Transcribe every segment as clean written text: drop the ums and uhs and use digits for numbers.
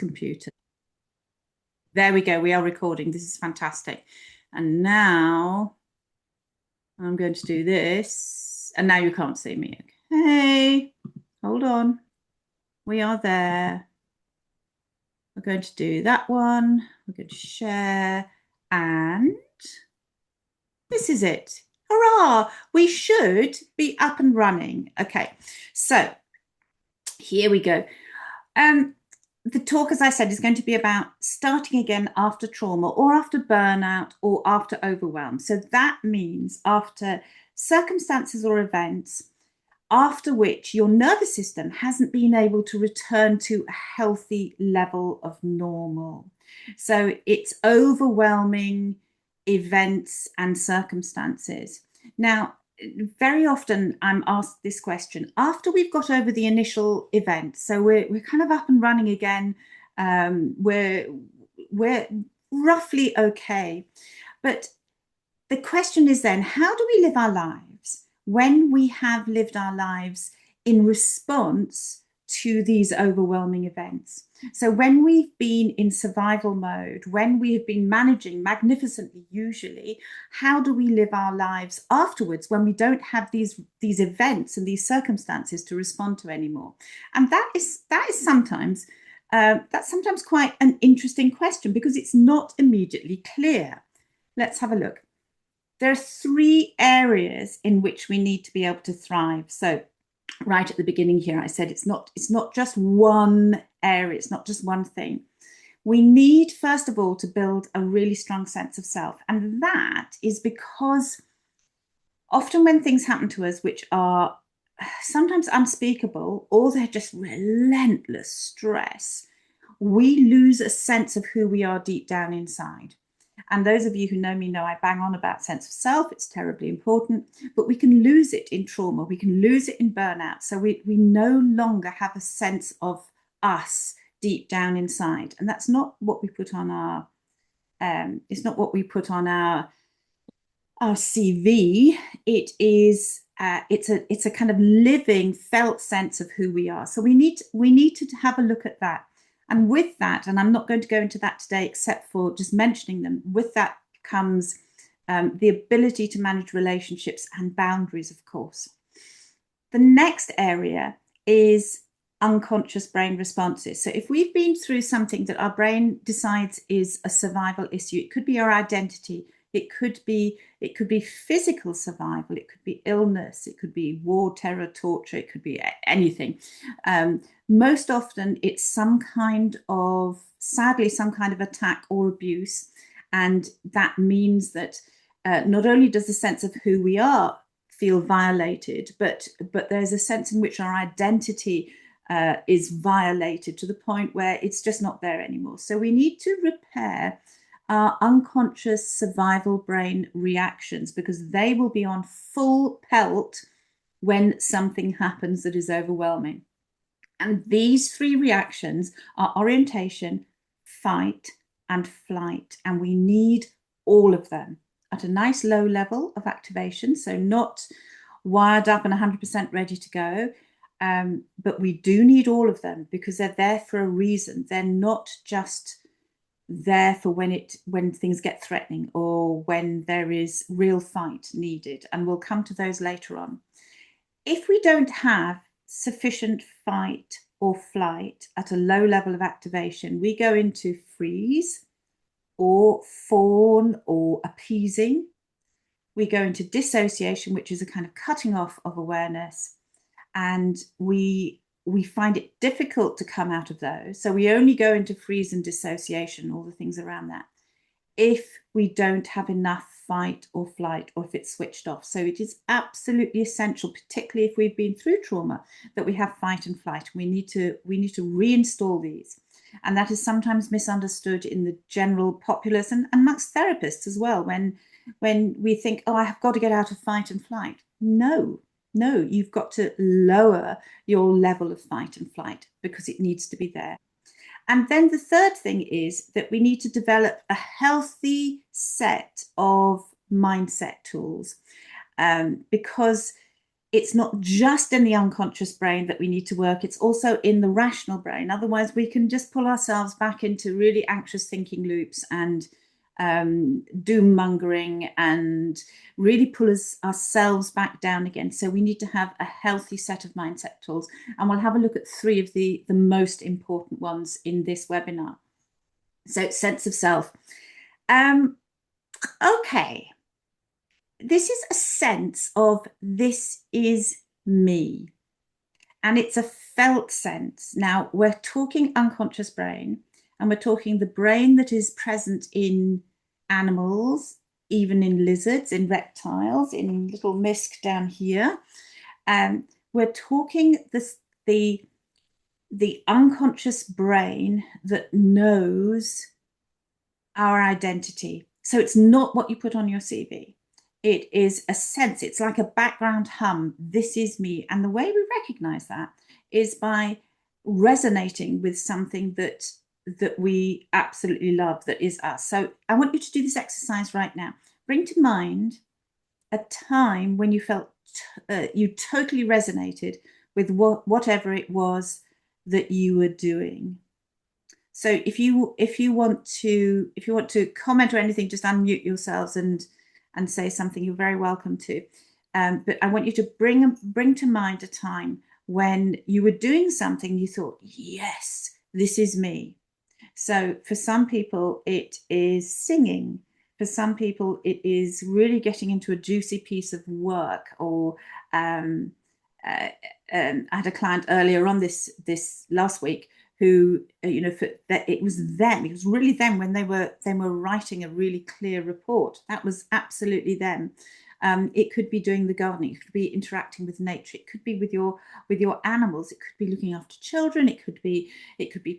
computer. There we go. We are recording. This is fantastic. And now I'm going to do this. And now you can't see me. Okay. Hold on. We are there. We're going to do that one. We're going to share. And this is it. Hurrah! We should be up and running. Okay. So here we go. The talk, as I said, is going to be about starting again after trauma or after burnout or after overwhelm. So that means after circumstances or events after which your nervous system hasn't been able to return to a healthy level of normal. So it's overwhelming events and circumstances. Now, very often I'm asked this question after we've got over the initial event. So we're kind of up and running again. We're roughly okay. But the question is then, how do we live our lives when we have lived our lives in response to these overwhelming events? So when we've been in survival mode, when we have been managing magnificently, usually, how do we live our lives afterwards when we don't have these events and these circumstances to respond to anymore? And that's sometimes quite an interesting question because it's not immediately clear. Let's have a look. There are three areas in which we need to be able to thrive. So right at the beginning here, I said it's not just one area, it's not just one thing. We need, first of all, to build a really strong sense of self. And that is because often when things happen to us, which are sometimes unspeakable, or they're just relentless stress, we lose a sense of who we are deep down inside. And those of you who know me know I bang on about sense of self. It's terribly important, but we can lose it in trauma. We can lose it in burnout. So we no longer have a sense of us deep down inside. And that's not what we put on our, it's not what we put on our CV. It is, it's a kind of living, felt sense of who we are. So we need to have a look at that. And with that, and I'm not going to go into that today except for just mentioning them, with that comes the ability to manage relationships and boundaries, of course. The next area is unconscious brain responses. So if we've been through something that our brain decides is a survival issue, it could be our identity, it could be physical survival, it could be illness, it could be war, terror, torture, it could be anything. Most often it's sadly, some kind of attack or abuse. And that means that not only does the sense of who we are feel violated, but there's a sense in which our identity is violated to the point where it's just not there anymore. So we need to repair our unconscious survival brain reactions because they will be on full pelt when something happens that is overwhelming. And these three reactions are orientation, fight, and flight. And we need all of them at a nice low level of activation. So not wired up and 100% ready to go. But we do need all of them because they're there for a reason. They're not just there for when things get threatening or when there is real fight needed. And we'll come to those later on. If we don't have sufficient fight or flight at a low level of activation, we go into freeze or fawn or appeasing. We go into dissociation, which is a kind of cutting off of awareness. And we find it difficult to come out of those. So we only go into freeze and dissociation, all the things around that, if we don't have enough fight or flight or if it's switched off. So it is absolutely essential, particularly if we've been through trauma, that we have fight and flight. We need to reinstall these. And that is sometimes misunderstood in the general populace and amongst therapists as well, when we think, oh, I have got to get out of fight and flight. No, you've got to lower your level of fight and flight because it needs to be there. And then the third thing is that we need to develop a healthy set of mindset tools because it's not just in the unconscious brain that we need to work, it's also in the rational brain. Otherwise, we can just pull ourselves back into really anxious thinking loops and doom mongering and really pull ourselves back down again. So we need to have a healthy set of mindset tools. And we'll have a look at 3 of the most important ones in this webinar. So sense of self. Okay. This is a sense of this is me. And it's a felt sense. Now, we're talking unconscious brain, and we're talking the brain that is present in animals, even in lizards, in reptiles, in little Misk down here. We're talking the unconscious brain that knows our identity. So it's not what you put on your CV. It is a sense, it's like a background hum. This is me. And the way we recognize that is by resonating with something that we absolutely love, that is us. So I want you to do this exercise right now. Bring to mind a time when you felt you totally resonated with whatever it was that you were doing. So if you want to comment or anything, just unmute yourselves and say something. You're very welcome to. But I want you to bring to mind a time when you were doing something you thought, yes, this is me. So for some people, it is singing. For some people, it is really getting into a juicy piece of work. Or I had a client earlier on this last week who, it was them. It was really them when they were writing a really clear report. That was absolutely them. It could be doing the gardening. It could be interacting with nature. It could be with your animals. It could be looking after children. It could be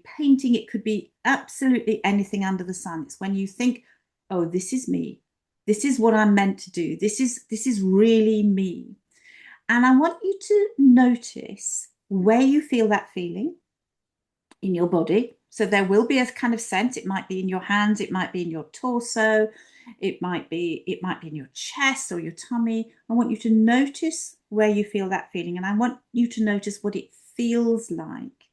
painting. It could be absolutely anything under the sun. It's when you think, oh, this is me. This is what I'm meant to do. This is really me. And I want you to notice where you feel that feeling in your body. So there will be a kind of sense. It might be in your hands, it might be in your torso, it might be in your chest or your tummy. I want you to notice where you feel that feeling, and I want you to notice what it feels like,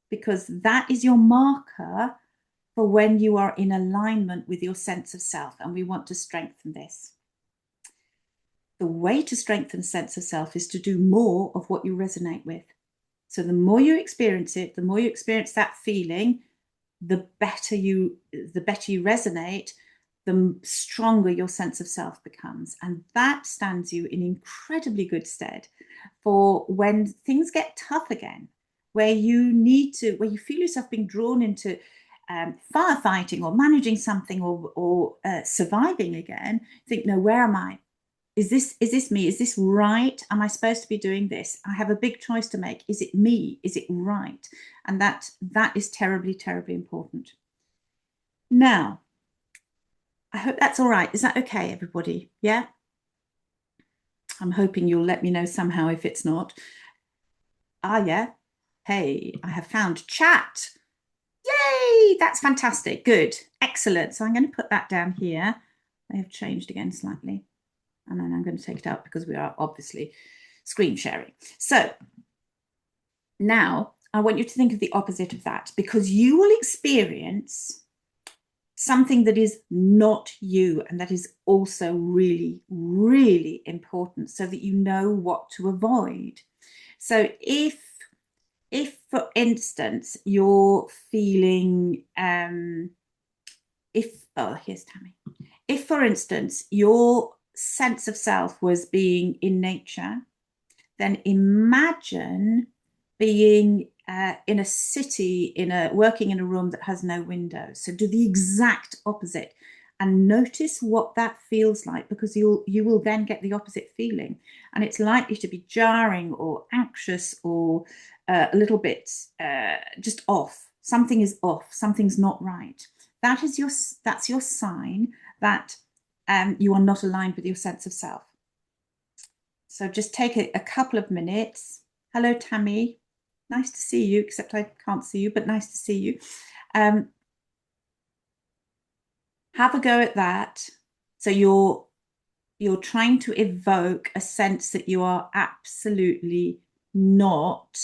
because that is your marker for when you are in alignment with your sense of self, and we want to strengthen this. The way to strengthen sense of self is to do more of what you resonate with. So the more you experience it, the more you experience that feeling, the better you resonate, the stronger your sense of self becomes. And that stands you in incredibly good stead for when things get tough again, where you feel yourself being drawn into firefighting or managing something or surviving again. Think, no, where am I? Is this me? Is this right? Am I supposed to be doing this? I have a big choice to make. Is it me? Is it right? And that is terribly, terribly important. Now, I hope that's all right. Is that okay, everybody? Yeah? I'm hoping you'll let me know somehow if it's not. Yeah. Hey, I have found chat. Yay! That's fantastic. Good. Excellent. So I'm going to put that down here. They have changed again slightly. And then I'm going to take it out because we are obviously screen sharing. So now I want you to think of the opposite of that, because you will experience something that is not you, and that is also really, really important, so that you know what to avoid. So if for instance you're feeling here's Tammy. If for instance your sense of self was being in nature, then imagine being in a city, working in a room that has no windows. So do the exact opposite and notice what that feels like, because you will then get the opposite feeling, and it's likely to be jarring or anxious or a little bit just off. Something is off. Something's not right. That's your sign that you are not aligned with your sense of self. So just take a couple of minutes. Hello, Tammy. Nice to see you, except I can't see you, but nice to see you. Have a go at that. So you're you're trying to evoke a sense that you are absolutely not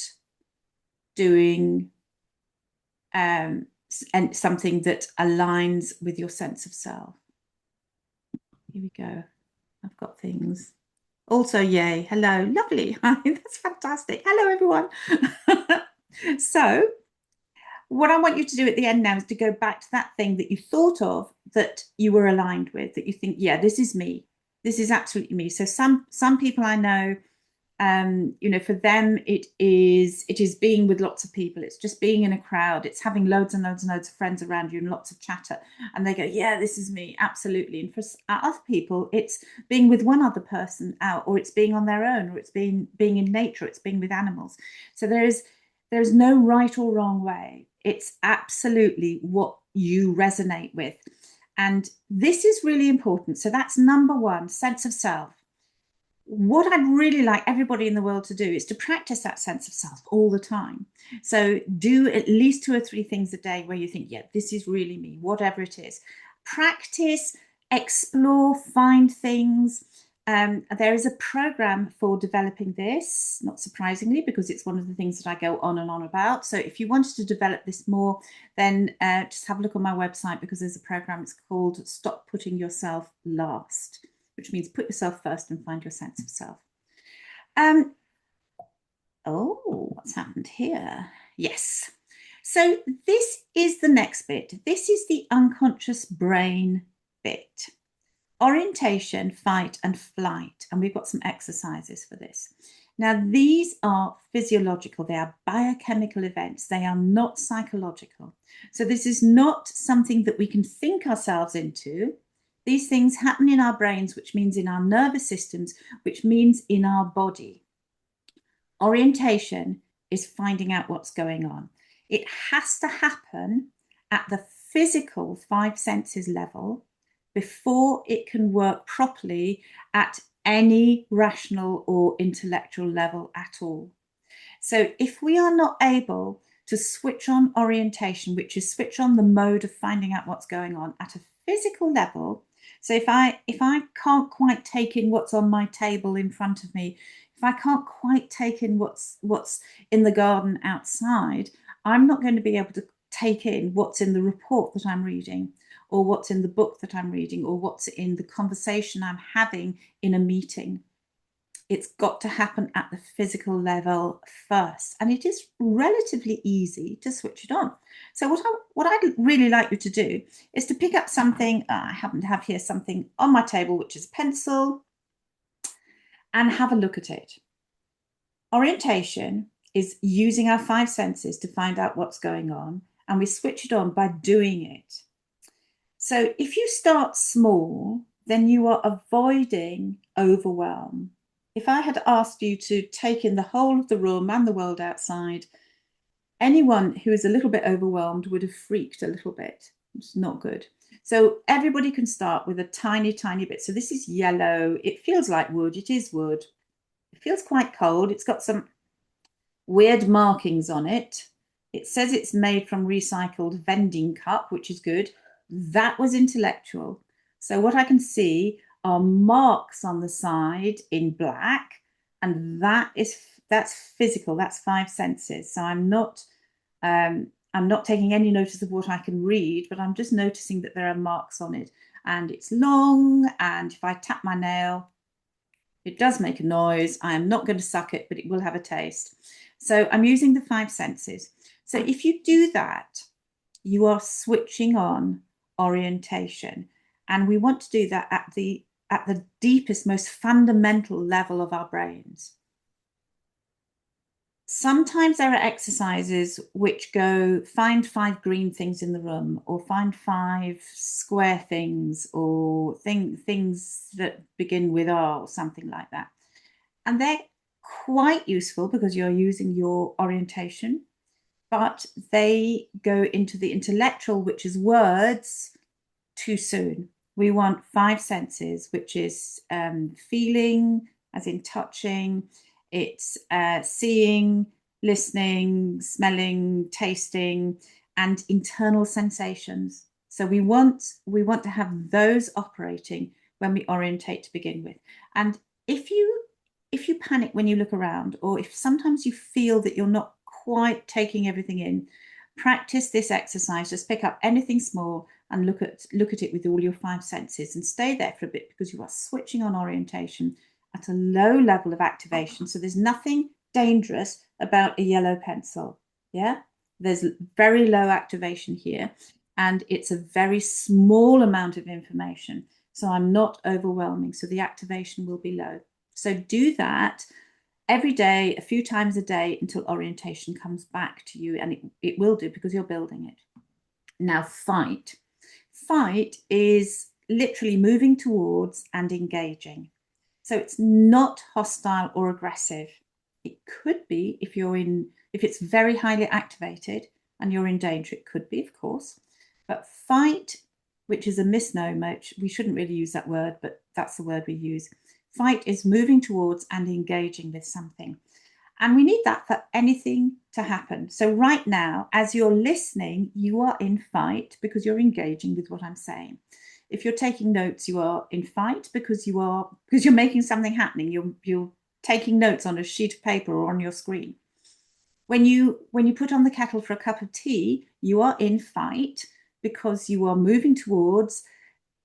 doing and something that aligns with your sense of self. Here we go. I've got things. Also, yay. Hello. Lovely. Hi. That's fantastic. Hello, everyone. So, what I want you to do at the end now is to go back to that thing that you thought of that you were aligned with, that you think, yeah, this is me. This is absolutely me. So some people I know, for them it is being with lots of people. It's just being in a crowd. It's having loads and loads and loads of friends around you and lots of chatter. And they go, yeah, this is me, absolutely. And for other people, it's being with one other person out, or it's being on their own, or it's being in nature, it's being with animals. So there is no right or wrong way. It's absolutely what you resonate with. And this is really important. So that's number one, sense of self. What I'd really like everybody in the world to do is to practice that sense of self all the time. So do at least 2 or 3 things a day where you think, yeah, this is really me, whatever it is. Practice, explore, find things. There is a program for developing this, not surprisingly, because it's one of the things that I go on and on about. So if you wanted to develop this more, then just have a look on my website, because there's a program. It's called Stop Putting Yourself Last, which means put yourself first and find your sense of self. What's happened here? Yes. So this is the next bit. This is the unconscious brain bit. Orientation, fight, and flight. And we've got some exercises for this. Now, these are physiological. They are biochemical events. They are not psychological. So this is not something that we can think ourselves into. These things happen in our brains, which means in our nervous systems, which means in our body. Orientation is finding out what's going on. It has to happen at the physical 5 senses level before it can work properly at any rational or intellectual level at all. So if we are not able to switch on orientation, which is switch on the mode of finding out what's going on at a physical level, so if I can't quite take in what's on my table in front of me, if I can't quite take in what's in the garden outside, I'm not going to be able to take in what's in the report that I'm reading, or what's in the book that I'm reading, or what's in the conversation I'm having in a meeting. It's got to happen at the physical level first. And it is relatively easy to switch it on. So what I'd really like you to do is to pick up something. I happen to have here something on my table, which is a pencil, and have a look at it. Orientation is using our 5 senses to find out what's going on, and we switch it on by doing it. So if you start small, then you are avoiding overwhelm. If I had asked you to take in the whole of the room and the world outside, anyone who is a little bit overwhelmed would have freaked a little bit. It's not good. So everybody can start with a tiny, tiny bit. So this is yellow. It feels like wood. It is wood. It feels quite cold. It's got some weird markings on it. It says it's made from recycled vending cup, which is good. That was intellectual. So what I can see are marks on the side in black, and that's physical. That's 5 senses. So I'm not taking any notice of what I can read, but I'm just noticing that there are marks on it, and it's long. And if I tap my nail, it does make a noise. I am not going to suck it, but it will have a taste. So I'm using the 5 senses. So if you do that, you are switching on orientation. And we want to do that at the deepest, most fundamental level of our brains. Sometimes there are exercises which go find 5 green things in the room, or find 5 square things, or things that begin with R, or something like that. And they're quite useful because you're using your orientation, but they go into the intellectual, which is words, too soon. We want 5 senses, which is feeling, as in touching, it's seeing, listening, smelling, tasting, and internal sensations. So we want to have those operating when we orientate to begin with. And if you panic when you look around, or if sometimes you feel that you're not quite taking everything in, practice this exercise. Just pick up anything small and look at it with all your five senses, and stay there for a bit, because you are switching on orientation at a low level of activation. So there's nothing dangerous about a yellow pencil. Yeah, there's very low activation here, and it's a very small amount of information. So I'm not overwhelming. So the activation will be low. So do that every day, a few times a day, until orientation comes back to you, and it will do, because you're building it. Now, fight. Fight is literally moving towards and engaging. So it's not hostile or aggressive. It could be if it's very highly activated and you're in danger, it could be, of course. But fight, which is a misnomer, we shouldn't really use that word, but that's the word we use. Fight is moving towards and engaging with something. And we need that for anything to happen. So right now, as you're listening, you are in fight because you're engaging with what I'm saying. If you're taking notes, you are in fight because you're making something happening. You're taking notes on a sheet of paper or on your screen. When you put on the kettle for a cup of tea, you are in fight because you are moving towards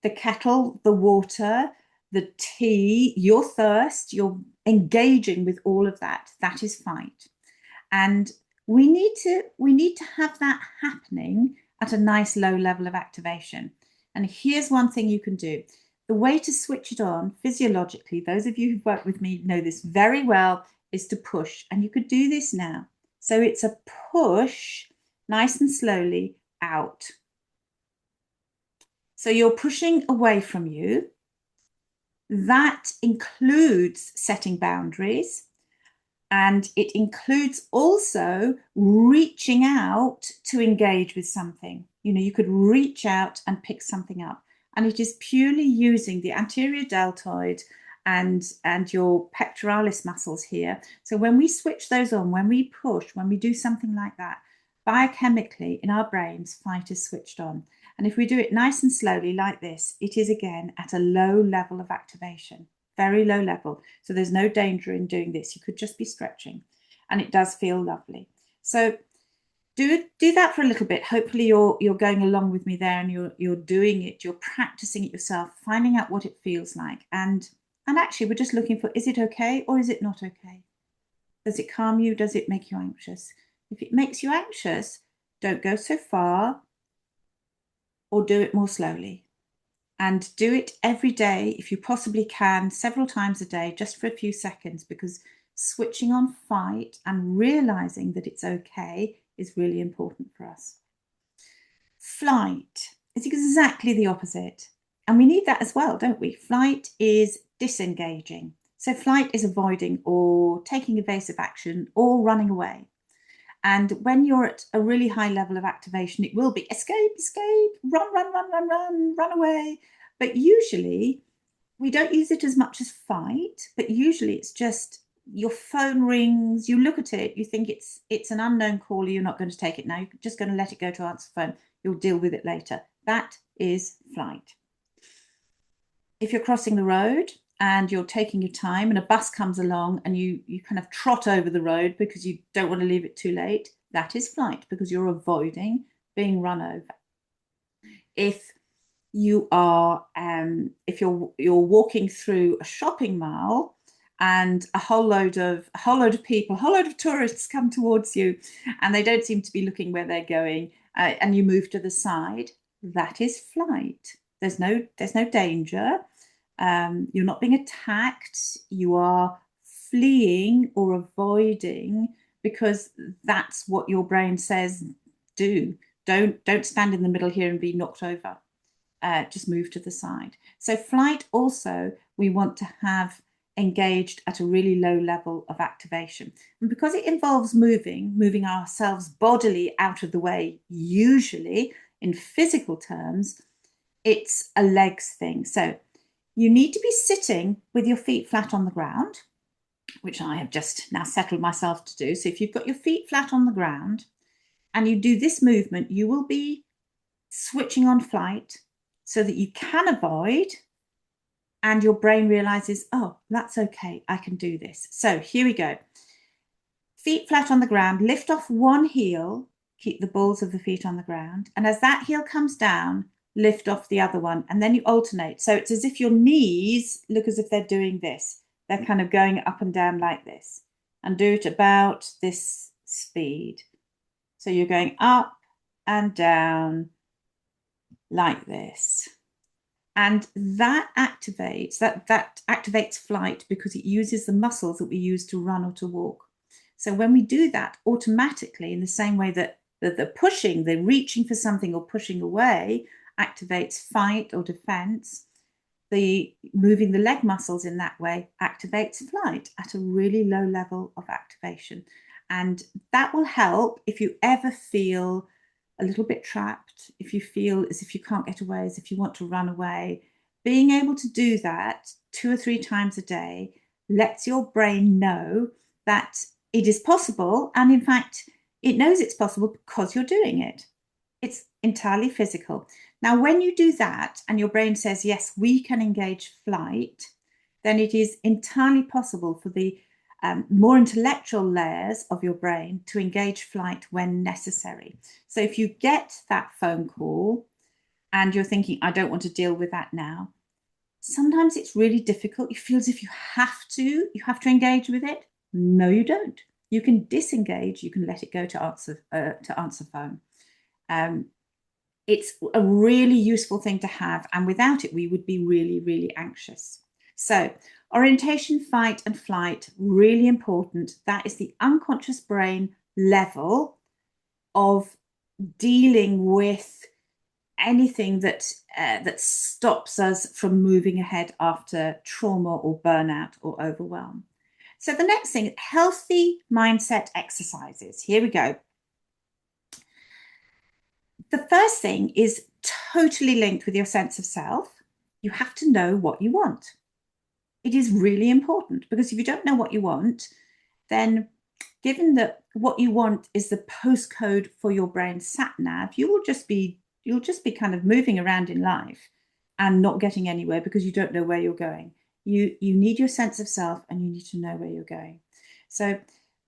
the kettle, the water, the tea, your thirst. You're engaging with all of that. That is fight. And we need to have that happening at a nice low level of activation. And here's one thing you can do. The way to switch it on physiologically, those of you who've worked with me know this very well, is to push. And you could do this now. So it's a push, nice and slowly, out. So you're pushing away from you. That includes setting boundaries, and it includes also reaching out to engage with something. You could reach out and pick something up, and it is purely using the anterior deltoid and your pectoralis muscles here. So when we switch those on, when we push, when we do something like that, biochemically in our brains, fight is switched on. And if we do it nice and slowly like this, it is again at a low level of activation, very low level. So there's no danger in doing this. You could just be stretching, and it does feel lovely. So do that for a little bit. Hopefully you're going along with me there, and you're doing it, you're practicing it yourself, finding out what it feels like. And actually we're just looking for, is it okay or is it not okay? Does it calm you? Does it make you anxious? If it makes you anxious, don't go so far, or do it more slowly. And do it every day if you possibly can, several times a day, just for a few seconds, because switching on fight and realizing that it's okay is really important for us. Flight is exactly the opposite. And we need that as well, don't we? Flight is disengaging. So flight is avoiding or taking evasive action or running away. And when you're at a really high level of activation, it will be escape, escape, run, run, run, run, run, run away. But usually we don't use it as much as fight, but usually it's just your phone rings, you look at it, you think it's an unknown caller, you're not going to take it now, you're just going to let it go to answer phone, you'll deal with it later. That is flight. If you're crossing the road and you're taking your time and a bus comes along and you kind of trot over the road because you don't want to leave it too late, that is flight, because you're avoiding being run over. If you are if you're walking through a shopping mall and a whole load of people, a whole load of tourists come towards you, and they don't seem to be looking where they're going, and you move to the side, that is flight. There's no danger. You're not being attacked. You are fleeing or avoiding, because that's what your brain says do. Don't stand in the middle here and be knocked over. Just move to the side. So flight also, we want to have engaged at a really low level of activation. And because it involves moving ourselves bodily out of the way, usually in physical terms, it's a legs thing. So you need to be sitting with your feet flat on the ground, which I have just now settled myself to do. So if you've got your feet flat on the ground and you do this movement, you will be switching on flight so that you can avoid and your brain realizes, oh, that's okay, I can do this. So here we go. Feet flat on the ground, lift off one heel, keep the balls of the feet on the ground. And as that heel comes down, lift off the other one. And then you alternate. So it's as if your knees look as if they're doing this. They're kind of going up and down like this. And do it about this speed. So you're going up and down like this. And that activates flight because it uses the muscles that we use to run or to walk. So when we do that automatically, in the same way that the pushing, the reaching for something or pushing away activates fight or defense, the moving the leg muscles in that way activates flight at a really low level of activation. And that will help if you ever feel a little bit trapped, if you feel as if you can't get away, as if you want to run away. Being able to do that 2 or 3 times a day lets your brain know that it is possible. And in fact, it knows it's possible because you're doing it. It's entirely physical. Now, when you do that and your brain says, yes, we can engage flight, then it is entirely possible for the more intellectual layers of your brain to engage flight when necessary. So if you get that phone call and you're thinking, I don't want to deal with that now, sometimes it's really difficult. You feel as if you have to engage with it. No, you don't. You can disengage. You can let it go to answer phone. It's a really useful thing to have, and without it, we would be really, really anxious. So orientation, fight, and flight, really important. That is the unconscious brain level of dealing with anything that stops us from moving ahead after trauma or burnout or overwhelm. So the next thing, healthy mindset exercises. Here we go. The first thing is totally linked with your sense of self. You have to know what you want. It is really important because if you don't know what you want, then given that what you want is the postcode for your brain sat nav, you'll just be kind of moving around in life and not getting anywhere because you don't know where you're going. You need your sense of self and you need to know where you're going. So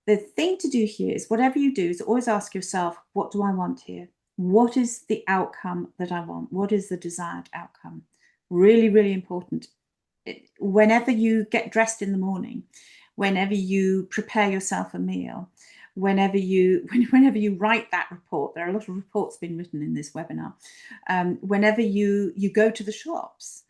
the thing to do here is whatever you do is always ask yourself, what do I want here? What is the outcome that I want? What is the desired outcome? Really, really important. Whenever you get dressed in the morning, whenever you prepare yourself a meal, whenever you write that report, there are a lot of reports being written in this webinar, whenever you go to the shops,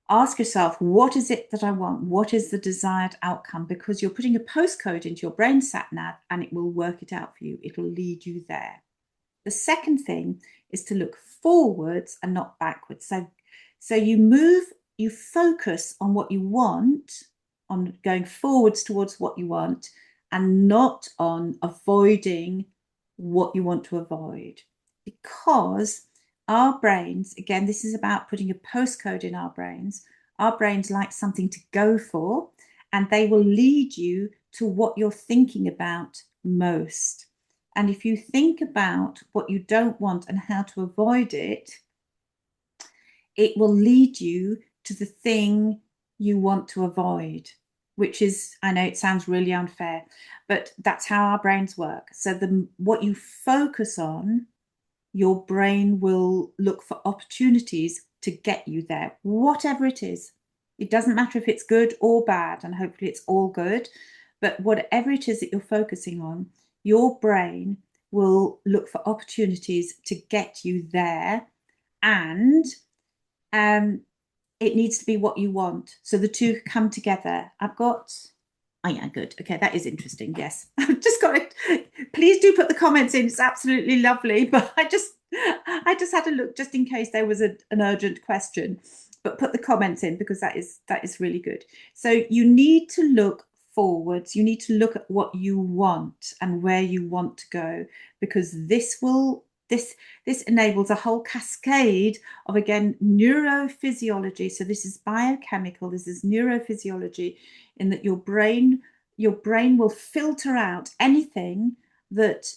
ask yourself, what is it that I want? What is the desired outcome? Because you're putting a postcode into your brain sat nav and it will work it out for you. It will lead you there. The second thing is to look forwards and not backwards. So you focus on what you want, on going forwards towards what you want, and not on avoiding what you want to avoid. Because our brains, again, this is about putting a postcode in our brains like something to go for, and they will lead you to what you're thinking about most. And if you think about what you don't want and how to avoid it, it will lead you to the thing you want to avoid, which is, I know it sounds really unfair, but that's how our brains work. So what you focus on, your brain will look for opportunities to get you there, whatever it is. It doesn't matter if it's good or bad, and hopefully it's all good, but whatever it is that you're focusing on, your brain will look for opportunities to get you there, and it needs to be what you want. So the two come together. Oh yeah, good. Okay, that is interesting. Yes, I've just got it. Please do put the comments in. It's absolutely lovely. But I just had a look just in case there was an urgent question. But put the comments in because that is really good. So you need to look forwards. You need to look at what you want and where you want to go, because this enables a whole cascade of, again, neurophysiology. So this is biochemical, this is neurophysiology, in that your brain will filter out anything that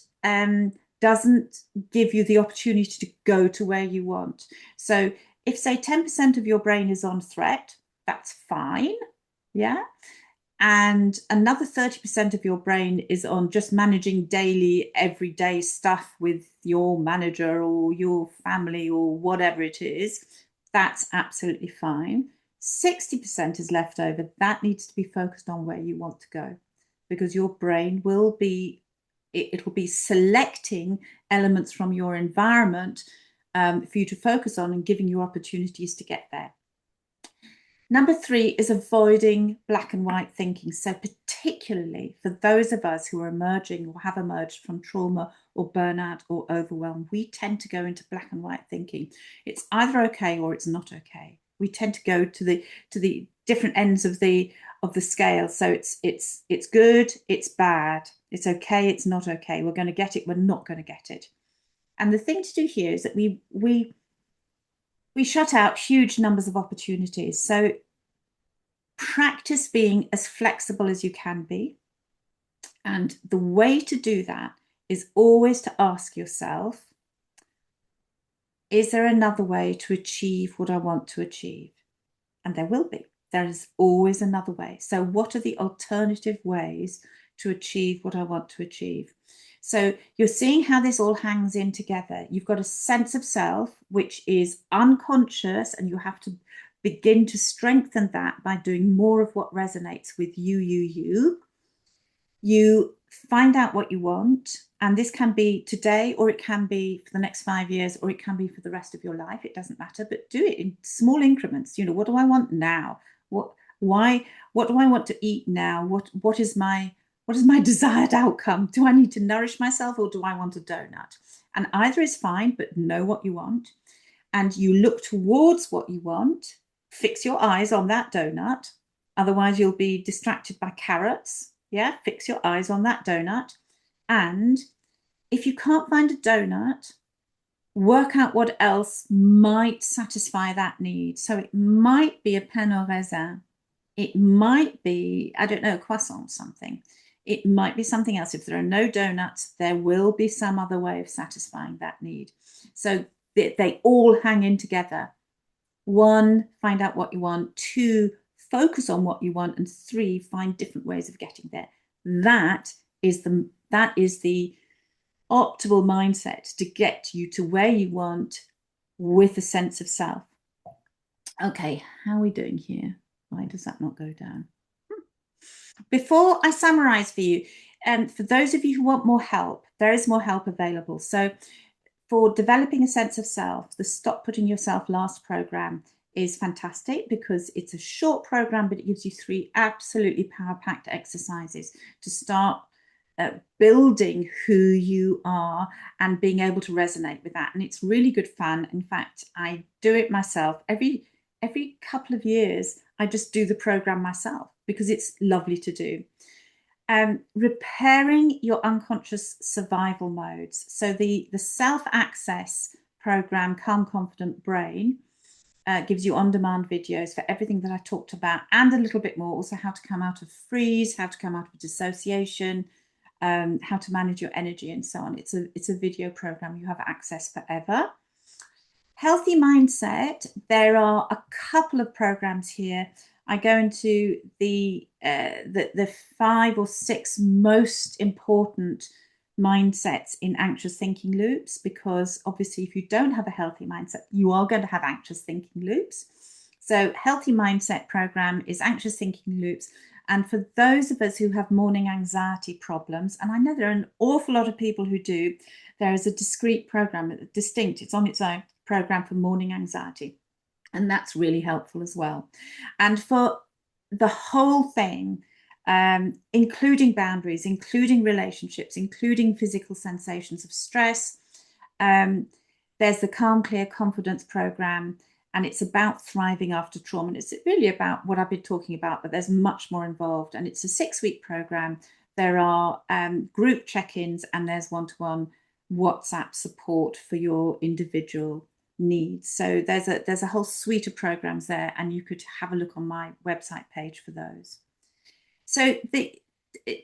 doesn't give you the opportunity to go to where you want. So If, say, 10% of your brain is on threat, that's fine. Yeah. And another 30% of your brain is on just managing daily, everyday stuff with your manager or your family or whatever it is. That's absolutely fine. 60% is left over. That needs to be focused on where you want to go, because your brain will be, it will be selecting elements from your environment for you to focus on and giving you opportunities to get there. Number three is avoiding black and white thinking. So particularly for those of us who are emerging or have emerged from trauma or burnout or overwhelm, we tend to go into black and white thinking. It's either okay or it's not okay. We tend to go to the different ends of the scale. So it's good, it's bad, it's okay, it's not okay. We're going to get it, we're not going to get it. And the thing to do here is that we shut out huge numbers of opportunities. So practice being as flexible as you can be. And the way to do that is always to ask yourself, is there another way to achieve what I want to achieve? And there will be. There is always another way. So what are the alternative ways to achieve what I want to achieve? So you're seeing how this all hangs in together. You've got a sense of self, which is unconscious, and you have to begin to strengthen that by doing more of what resonates with you. You find out what you want, and this can be today, or it can be for the next 5 years, or it can be for the rest of your life. It doesn't matter, but do it in small increments. You know, what do I want now? What do I want to eat now? What is my desired outcome? Do I need to nourish myself, or do I want a donut? And either is fine, but know what you want. And you look towards what you want, fix your eyes on that donut. Otherwise, you'll be distracted by carrots. Yeah, fix your eyes on that donut. And if you can't find a donut, work out what else might satisfy that need. So it might be a pain au raisin. It might be, I don't know, a croissant or something. It might be something else. If there are no donuts, there will be some other way of satisfying that need. So they all hang in together. One, find out what you want. Two, focus on what you want. And three, find different ways of getting there. That is the optimal mindset to get you to where you want with a sense of self. Okay, how are we doing here? Why does that not go down? Before I summarize for you, and for those of you who want more help, there is more help available. So for developing a sense of self, the Stop Putting Yourself Last program is fantastic because it's a short program, but it gives you 3 absolutely power-packed exercises to start building who you are and being able to resonate with that. And it's really good fun. In fact, I do it myself. Every couple of years, I just do the program myself because it's lovely to do. Repairing your unconscious survival modes. So the self-access program, Calm Confident Brain, gives you on-demand videos for everything that I talked about and a little bit more. Also how to come out of freeze, how to come out of dissociation, how to manage your energy and so on. It's a video program. You have access forever. Healthy mindset. There are a couple of programs here. I go into the 5 or 6 most important mindsets in anxious thinking loops, because obviously if you don't have a healthy mindset, you are going to have anxious thinking loops. So healthy mindset program is anxious thinking loops. And for those of us who have morning anxiety problems, and I know there are an awful lot of people who do, there is a discrete program, it's on its own program for morning anxiety. And that's really helpful as well. And for the whole thing, including boundaries, including relationships, including physical sensations of stress, there's the Calm, Clear Confidence program, and it's about thriving after trauma. And it's really about what I've been talking about, but there's much more involved. And it's a 6-week program. There are group check-ins, and there's one-to-one WhatsApp support for your individual needs. So there's a whole suite of programs there, and you could have a look on my website page for those. So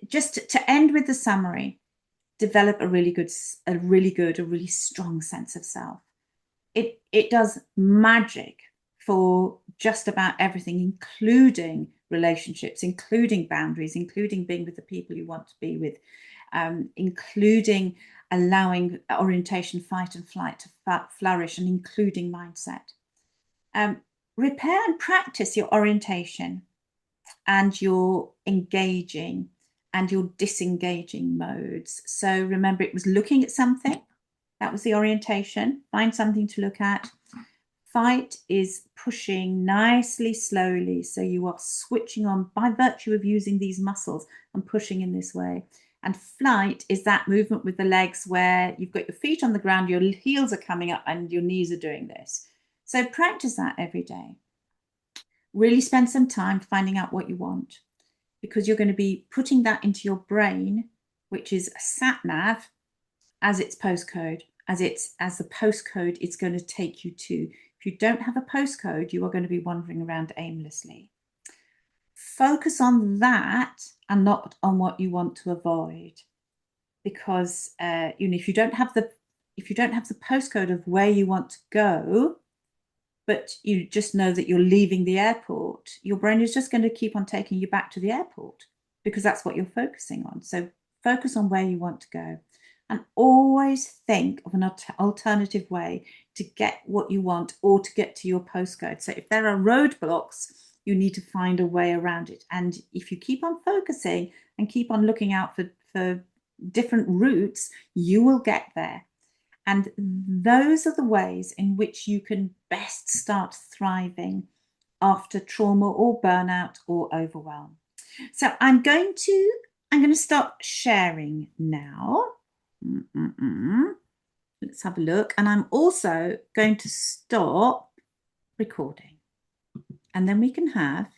just to end with the summary, develop a really strong sense of self. it does magic for just about everything, including relationships, including boundaries, including being with the people you want to be with, including allowing orientation, fight and flight to flourish, and including mindset. Um, Repair and practice your orientation and your engaging and your disengaging modes. So remember, it was looking at something. That was the orientation. Find something to look at. Fight is pushing nicely, slowly. So you are switching on by virtue of using these muscles and pushing in this way. And flight is that movement with the legs where you've got your feet on the ground, your heels are coming up, and your knees are doing this. So practice that every day. Really spend some time finding out what you want, because you're going to be putting that into your brain, which is a sat nav, as its postcode, as the postcode it's going to take you to. If you don't have a postcode, you are going to be wandering around aimlessly. Focus on that and not on what you want to avoid, because if you don't have the postcode of where you want to go, but you just know that you're leaving the airport, your brain is just going to keep on taking you back to the airport, because that's what you're focusing on. So focus on where you want to go, and always think of an alternative way to get what you want or to get to your postcode. So if there are roadblocks, you need to find a way around it. And if you keep on focusing and keep on looking out for different routes, you will get there. And those are the ways in which you can best start thriving after trauma or burnout or overwhelm. So I'm going to start sharing now. Let's have a look. And I'm also going to stop recording. And then we can have